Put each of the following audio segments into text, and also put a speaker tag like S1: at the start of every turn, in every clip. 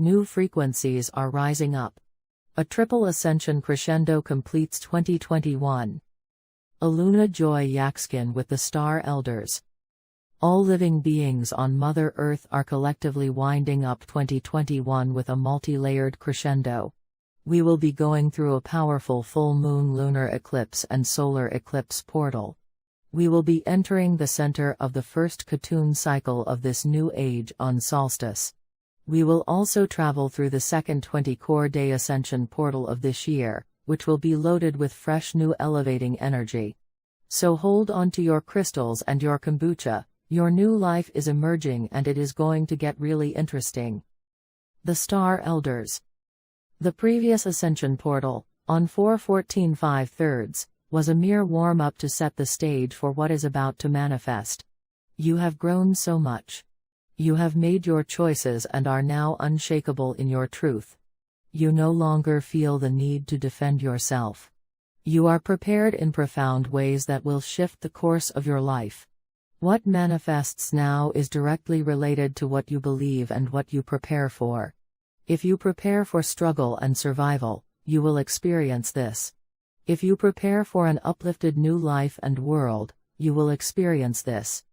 S1: New frequencies are rising up. A triple Ascension Crescendo completes 2021. A Luna Joy Yakskin with the Star Elders. All living beings on Mother Earth are collectively winding up 2021 with a multi-layered crescendo. We will be going through a powerful full moon lunar eclipse and solar eclipse portal. We will be entering the center of the first Khotun cycle of this new age on solstice. We will also travel through the second 20-core day ascension portal of this year, which will be loaded with fresh new elevating energy. So hold on to your crystals and your kombucha. Your new life is emerging and it is going to get really interesting. The Star Elders. The previous Ascension portal, on 4/14/5/3, was a mere warm-up to set the stage for what is about to manifest. You have grown so much. You have made your choices and are now unshakable in your truth. You no longer feel the need to defend yourself. You are prepared in profound ways that will shift the course of your life. What manifests now is directly related to what you believe and what you prepare for. If you prepare for struggle and survival, you will experience this. If you prepare for an uplifted new life and world, you will experience this.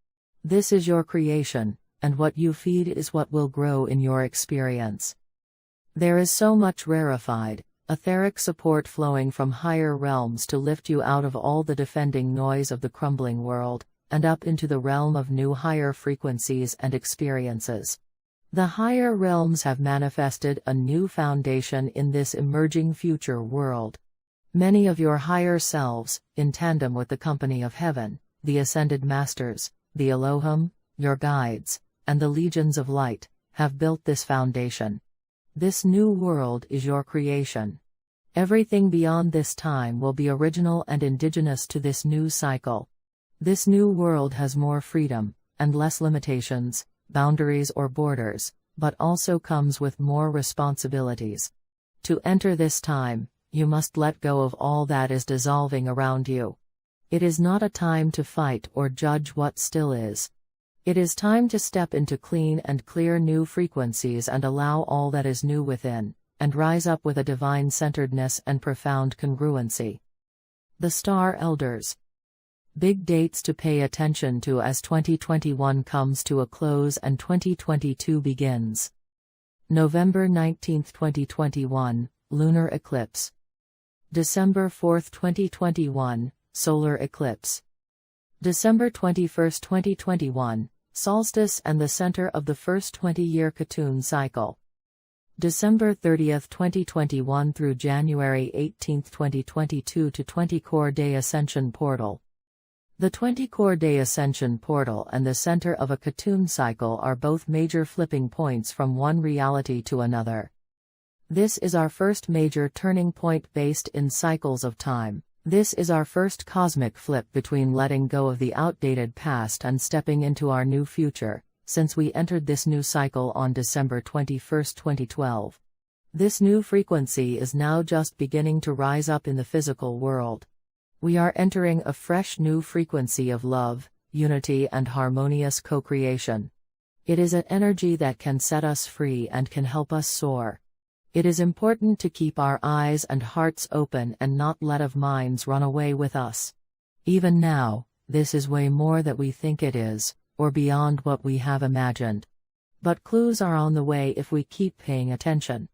S1: This is your creation, and what you feed is what will grow in your experience. There is so much rarefied, etheric support flowing from higher realms to lift you out of all the defending noise of the crumbling world, and up into the realm of new higher frequencies and experiences. The higher realms have manifested a new foundation in this emerging future world. Many of your higher selves, in tandem with the company of heaven, the ascended masters, the Elohim, your guides, and the legions of light, have built this foundation. This new world is your creation. Everything beyond this time will be original and indigenous to this new cycle. This new world has more freedom, and less limitations, boundaries or borders, but also comes with more responsibilities. To enter this time, you must let go of all that is dissolving around you. It is not a time to fight or judge what still is. It is time to step into clean and clear new frequencies and allow all that is new within, and rise up with a divine centeredness and profound congruency. The Star Elders. Big dates to pay attention to as 2021 comes to a close and 2022 begins. November 19, 2021, Lunar Eclipse. December 4, 2021, Solar Eclipse. December 21, 2021, Solstice and the center of the first 20-year Khotun cycle. December 30, 2021 through January 18, 2022 to 20-core day ascension portal. The 20-core day ascension portal and the center of a Khotun cycle are both major flipping points from one reality to another. This is our first major turning point based in cycles of time. This is our first cosmic flip between letting go of the outdated past and stepping into our new future, since we entered this new cycle on December 21, 2012. This new frequency is now just beginning to rise up in the physical world. We are entering a fresh new frequency of love, unity and harmonious co-creation. It is an energy that can set us free and can help us soar. It is important to keep our eyes and hearts open and not let our minds run away with us. Even now, this is way more than we think it is, or beyond what we have imagined. But clues are on the way if we keep paying attention.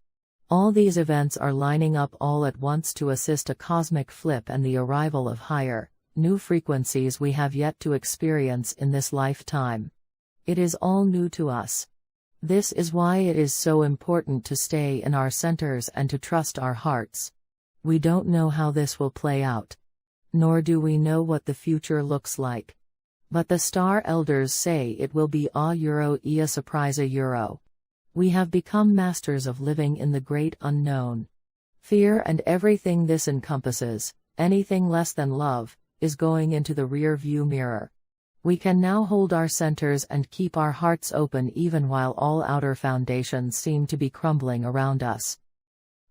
S1: All these events are lining up all at once to assist a cosmic flip and the arrival of higher, new frequencies we have yet to experience in this lifetime. It is all new to us. This is why it is so important to stay in our centers and to trust our hearts. We don't know how this will play out. Nor do we know what the future looks like. But the Star Elders say it will be a surprise. We have become masters of living in the great unknown. Fear and everything this encompasses, anything less than love, is going into the rear view mirror. We can now hold our centers and keep our hearts open even while all outer foundations seem to be crumbling around us.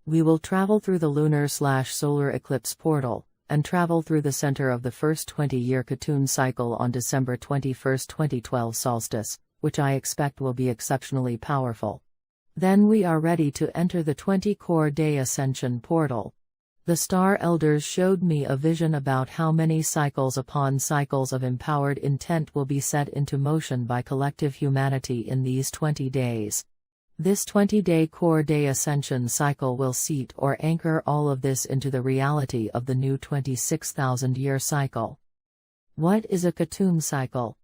S1: We will travel through the lunar/solar eclipse portal, and travel through the center of the first 20-year Khotun cycle on December 21, 2012 solstice, which I expect will be exceptionally powerful. Then we are ready to enter the 20-core day ascension portal. The Star Elders showed me a vision about how many cycles upon cycles of empowered intent will be set into motion by collective humanity in these 20 days. This 20-day core day ascension cycle will seat or anchor all of this into the reality of the new 26,000-year cycle. What is a cocoon cycle?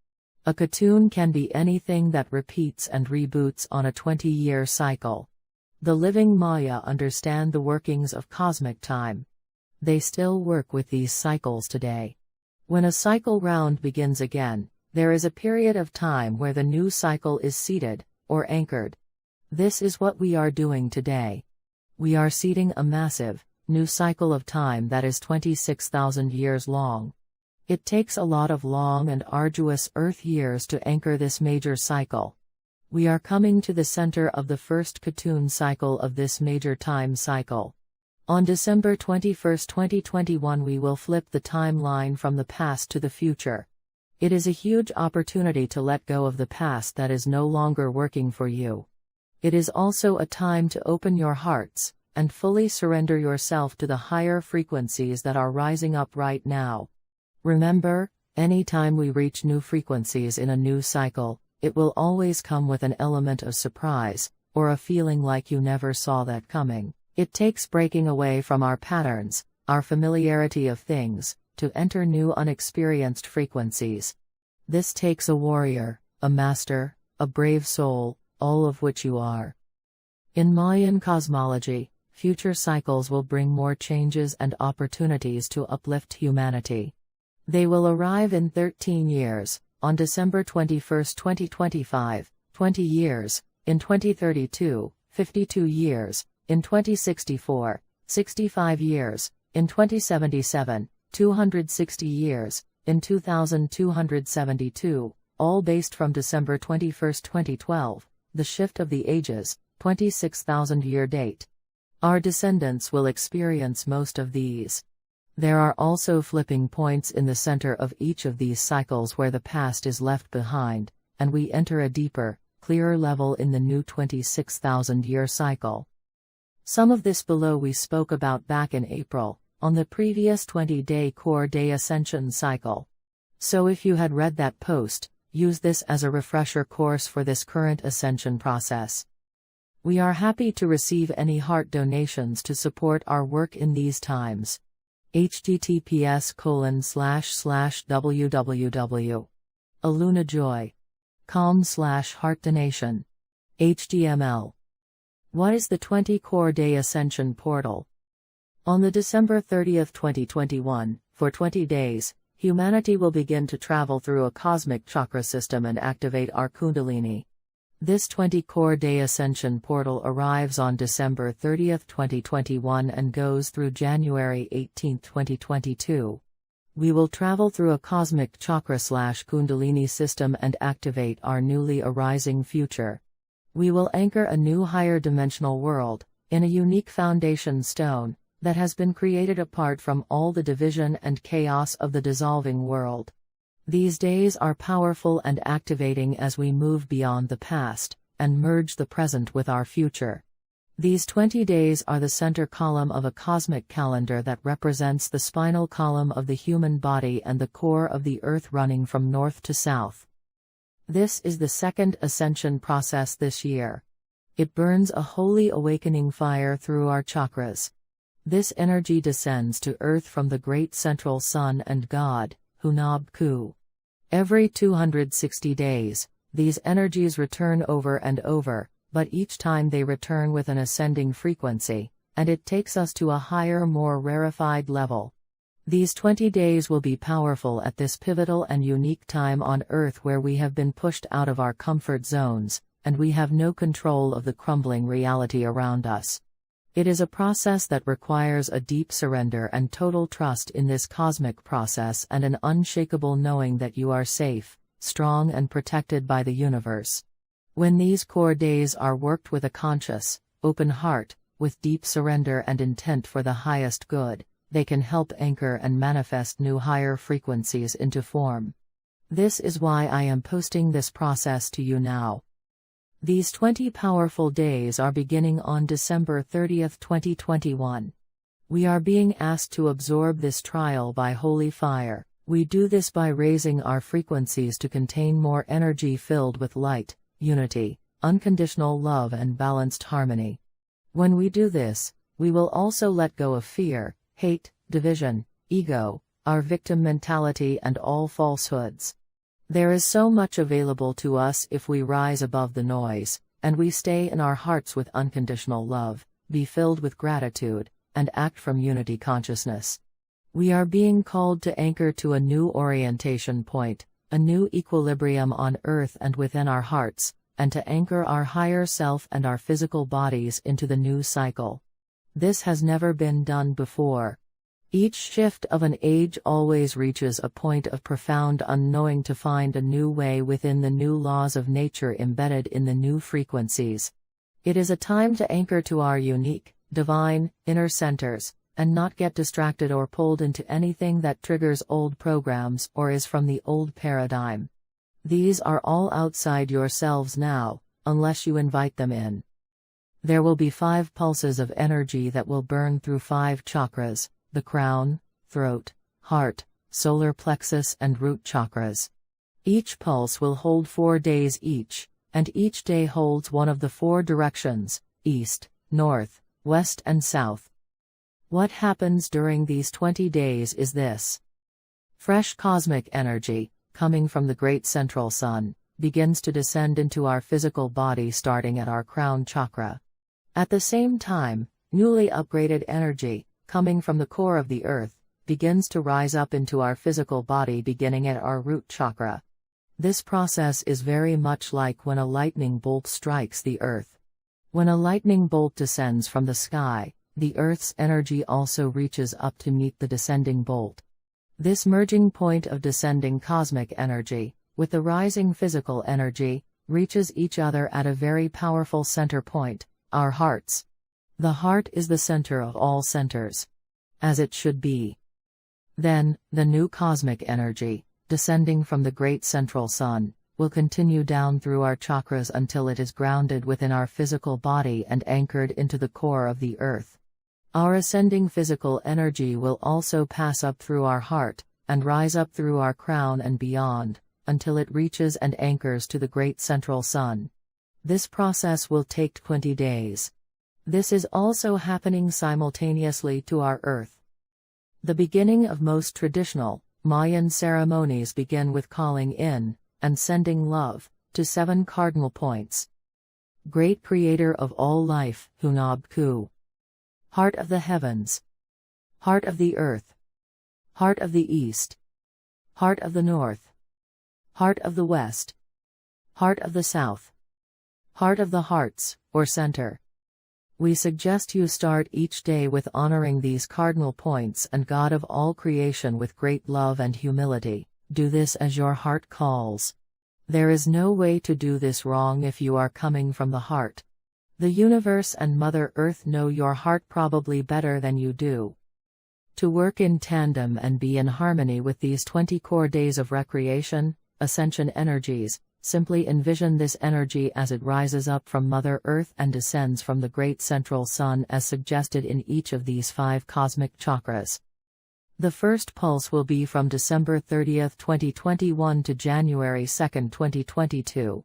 S1: A cocoon can be anything that repeats and reboots on a 20-year cycle. The living Maya understand the workings of cosmic time. They still work with these cycles today. When a cycle round begins again, there is a period of time where the new cycle is seated, or anchored. This is what we are doing today. We are seating a massive, new cycle of time that is 26,000 years long. It takes a lot of long and arduous Earth years to anchor this major cycle. We are coming to the center of the first cocoon cycle of this major time cycle. On December 21, 2021, we will flip the timeline from the past to the future. It is a huge opportunity to let go of the past that is no longer working for you. It is also a time to open your hearts and fully surrender yourself to the higher frequencies that are rising up right now. Remember, anytime we reach new frequencies in a new cycle, it will always come with an element of surprise, or a feeling like you never saw that coming. It takes breaking away from our patterns, our familiarity of things, to enter new unexperienced frequencies. This takes a warrior, a master, a brave soul, all of which you are. In Mayan cosmology, future cycles will bring more changes and opportunities to uplift humanity. They will arrive in 13 years. On December 21, 2025, 20 years, in 2032, 52 years, in 2064, 65 years, in 2077, 260 years, in 2272, all based from December 21, 2012, the shift of the ages, 26,000-year date. Our descendants will experience most of these. There are also flipping points in the center of each of these cycles where the past is left behind, and we enter a deeper, clearer level in the new 26,000-year cycle. Some of this below we spoke about back in April, on the previous 20-day core day ascension cycle. So if you had read that post, use this as a refresher course for this current ascension process. We are happy to receive any heart donations to support our work in these times. https://www. alunajoy.com/heart donation. HTML. What is the 20-core day ascension portal? On the December 30, 2021, for 20 days, humanity will begin to travel through a cosmic chakra system and activate our Kundalini. This 20-core day ascension portal arrives on December 30, 2021 and goes through January 18, 2022. We will travel through a cosmic chakra/Kundalini system and activate our newly arising future. We will anchor a new higher dimensional world, in a unique foundation stone, that has been created apart from all the division and chaos of the dissolving world. These days are powerful and activating as we move beyond the past, and merge the present with our future. These 20 days are the center column of a cosmic calendar that represents the spinal column of the human body and the core of the earth running from north to south. This is the second ascension process this year. It burns a holy awakening fire through our chakras. This energy descends to earth from the great central sun and God, Hunab-Ku. Every 260 days, these energies return over and over, but each time they return with an ascending frequency, and it takes us to a higher, more rarefied level. These 20 days will be powerful at this pivotal and unique time on Earth where we have been pushed out of our comfort zones, and we have no control of the crumbling reality around us. It is a process that requires a deep surrender and total trust in this cosmic process and an unshakable knowing that you are safe, strong and protected by the universe. When these core days are worked with a conscious, open heart, with deep surrender and intent for the highest good, they can help anchor and manifest new higher frequencies into form. This is why I am posting this process to you now. These 20 powerful days are beginning on December 30, 2021. We are being asked to absorb this trial by holy fire. We do this by raising our frequencies to contain more energy filled with light, unity, unconditional love and balanced harmony. When we do this, we will also let go of fear, hate, division, ego, our victim mentality and all falsehoods. There is so much available to us if we rise above the noise, and we stay in our hearts with unconditional love, be filled with gratitude, and act from unity consciousness. We are being called to anchor to a new orientation point, a new equilibrium on earth and within our hearts, and to anchor our higher self and our physical bodies into the new cycle. This has never been done before. Each shift of an age always reaches a point of profound unknowing to find a new way within the new laws of nature embedded in the new frequencies. It is a time to anchor to our unique, divine, inner centers, and not get distracted or pulled into anything that triggers old programs or is from the old paradigm. These are all outside yourselves now, unless you invite them in. There will be 5 pulses of energy that will burn through 5 chakras, the crown, throat, heart, solar plexus and root chakras. Each pulse will hold 4 days each, and each day holds one of the 4 directions, east, north, west and south. What happens during these 20 days is this. Fresh cosmic energy, coming from the great central sun, begins to descend into our physical body starting at our crown chakra. At the same time, newly upgraded energy, coming from the core of the earth, begins to rise up into our physical body beginning at our root chakra. This process is very much like when a lightning bolt strikes the earth. When a lightning bolt descends from the sky, the Earth's energy also reaches up to meet the descending bolt. This merging point of descending cosmic energy, with the rising physical energy, reaches each other at a very powerful center point, our hearts. The heart is the center of all centers. As it should be. Then, the new cosmic energy, descending from the great central sun, will continue down through our chakras until it is grounded within our physical body and anchored into the core of the earth. Our ascending physical energy will also pass up through our heart, and rise up through our crown and beyond, until it reaches and anchors to the great central sun. This process will take 20 days. This is also happening simultaneously to our earth. The beginning of most traditional, Mayan ceremonies begin with calling in, and sending love, to 7 cardinal points. Great Creator of all life, Hunab-Ku. Heart of the heavens. Heart of the earth. Heart of the east. Heart of the north. Heart of the west. Heart of the south. Heart of the hearts, or center. We suggest you start each day with honoring these cardinal points and God of all creation with great love and humility. Do this as your heart calls. There is no way to do this wrong if you are coming from the heart. The universe and Mother Earth know your heart probably better than you do. To work in tandem and be in harmony with these 20 core days of recreation, ascension energies, simply envision this energy as it rises up from Mother Earth and descends from the great central sun as suggested in each of these 5 cosmic chakras. The first pulse will be from December 30, 2021 to January 2, 2022.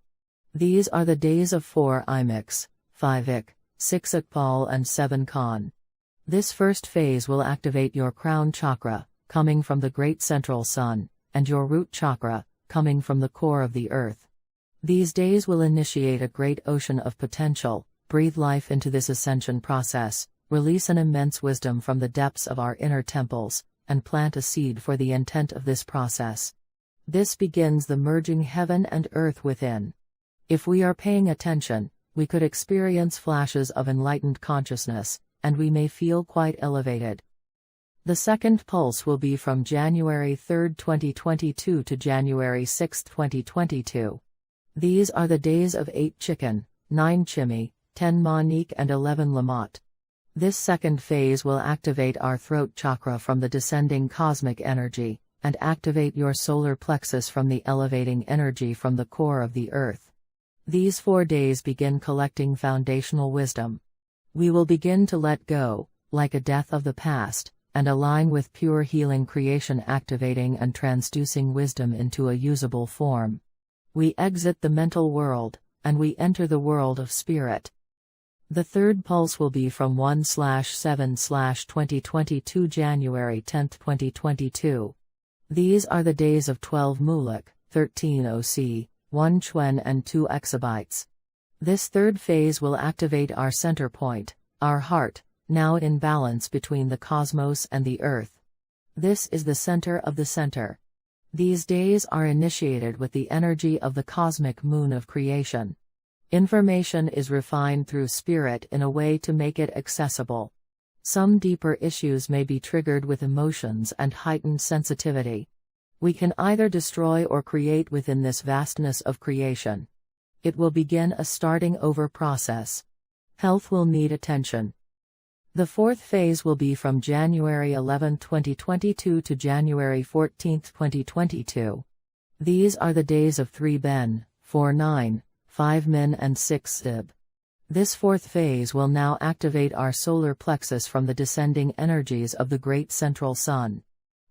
S1: These are the days of 4 Imix, 5 Ik, 6 Ikbal and 7 Khan. This first phase will activate your crown chakra, coming from the great central sun, and your root chakra, coming from the core of the earth. These days will initiate a great ocean of potential, breathe life into this ascension process, release an immense wisdom from the depths of our inner temples, and plant a seed for the intent of this process. This begins the merging heaven and earth within. If we are paying attention, we could experience flashes of enlightened consciousness, and we may feel quite elevated. The second pulse will be from January 3, 2022 to January 6, 2022. These are the days of 8 Chicken, 9 Chimmy, 10 Monique and 11 Lamont. This second phase will activate our throat chakra from the descending cosmic energy, and activate your solar plexus from the elevating energy from the core of the earth. These 4 days begin collecting foundational wisdom. We will begin to let go, like a death of the past, and align with pure healing creation, activating and transducing wisdom into a usable form. We exit the mental world, and we enter the world of spirit. The third pulse will be from 1/7/2022 January 10, 2022. These are the days of 12 Muluk, 13 OC, 1 Chuen and 2 exabytes. This third phase will activate our center point, our heart, now in balance between the cosmos and the earth. This is the center of the center. These days are initiated with the energy of the cosmic moon of creation. Information is refined through spirit in a way to make it accessible. Some deeper issues may be triggered with emotions and heightened sensitivity. We can either destroy or create within this vastness of creation. It will begin a starting over process. Health will need attention. The fourth phase will be from January 11, 2022 to January 14, 2022. These are the days of 3 Ben, 4/9, 5 Min and 6 Sib. This fourth phase will now activate our solar plexus from the descending energies of the great central sun.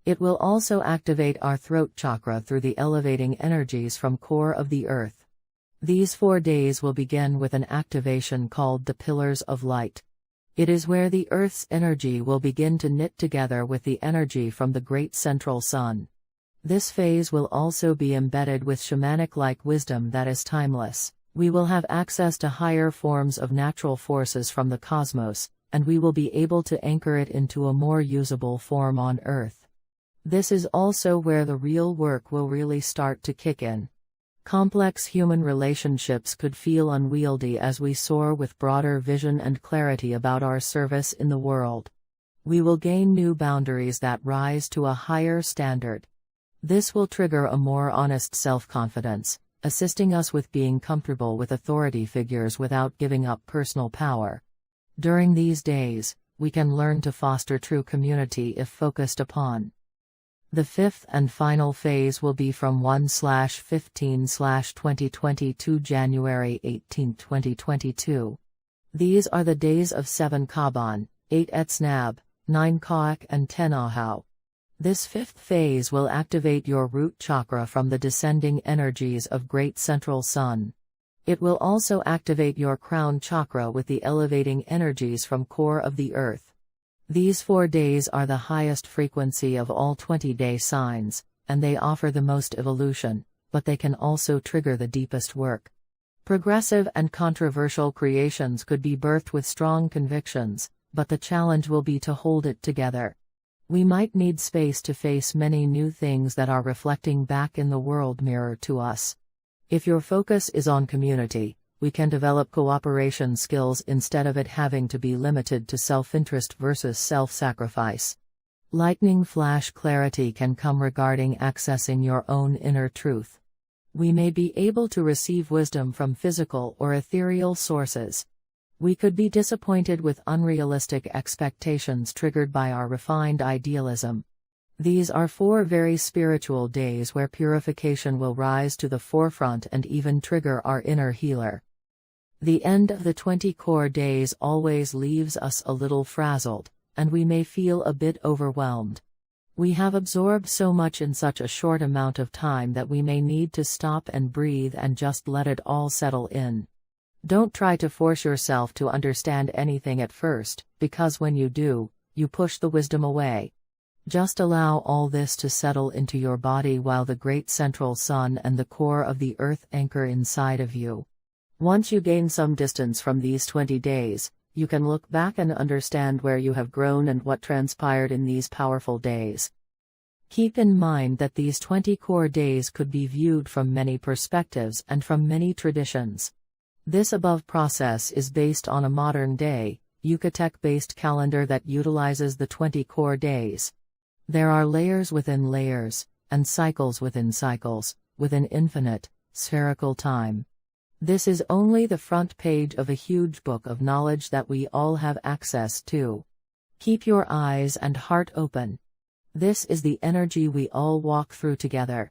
S1: It will also activate our throat chakra through the elevating energies from core of the earth. These 4 days will begin with an activation called the Pillars of Light. It is where the Earth's energy will begin to knit together with the energy from the great central sun. This phase will also be embedded with shamanic-like wisdom that is timeless. We will have access to higher forms of natural forces from the cosmos, and we will be able to anchor it into a more usable form on Earth. This is also where the real work will really start to kick in. Complex human relationships could feel unwieldy as we soar with broader vision and clarity about our service in the world. We will gain new boundaries that rise to a higher standard. This will trigger a more honest self-confidence, assisting us with being comfortable with authority figures without giving up personal power. During these days, we can learn to foster true community if focused upon. The fifth and final phase will be from 1/15/2022 January 18, 2022. These are the days of 7 Kaban, 8 Etsnab, 9 Kaak and 10 Ahau. This fifth phase will activate your root chakra from the descending energies of Great Central Sun. It will also activate your crown chakra with the elevating energies from core of the earth. These 4 days are the highest frequency of all 20-day signs, and they offer the most evolution, but they can also trigger the deepest work. Progressive and controversial creations could be birthed with strong convictions, but the challenge will be to hold it together. We might need space to face many new things that are reflecting back in the world mirror to us. If your focus is on community, we can develop cooperation skills instead of it having to be limited to self-interest versus self-sacrifice. Lightning flash clarity can come regarding accessing your own inner truth. We may be able to receive wisdom from physical or ethereal sources. We could be disappointed with unrealistic expectations triggered by our refined idealism. These are 4 very spiritual days where purification will rise to the forefront and even trigger our inner healer. The end of the 20 core days always leaves us a little frazzled, and we may feel a bit overwhelmed. We have absorbed so much in such a short amount of time that we may need to stop and breathe and just let it all settle in. Don't try to force yourself to understand anything at first, because when you do, you push the wisdom away. Just allow all this to settle into your body while the great central sun and the core of the earth anchor inside of you. Once you gain some distance from these 20 days, you can look back and understand where you have grown and what transpired in these powerful days. Keep in mind that these 20 core days could be viewed from many perspectives and from many traditions. This above process is based on a modern-day, Yucatec-based calendar that utilizes the 20 core days. There are layers within layers, and cycles within cycles, within infinite, spherical time. This is only the front page of a huge book of knowledge that we all have access to. Keep your eyes and heart open. This is the energy we all walk through together.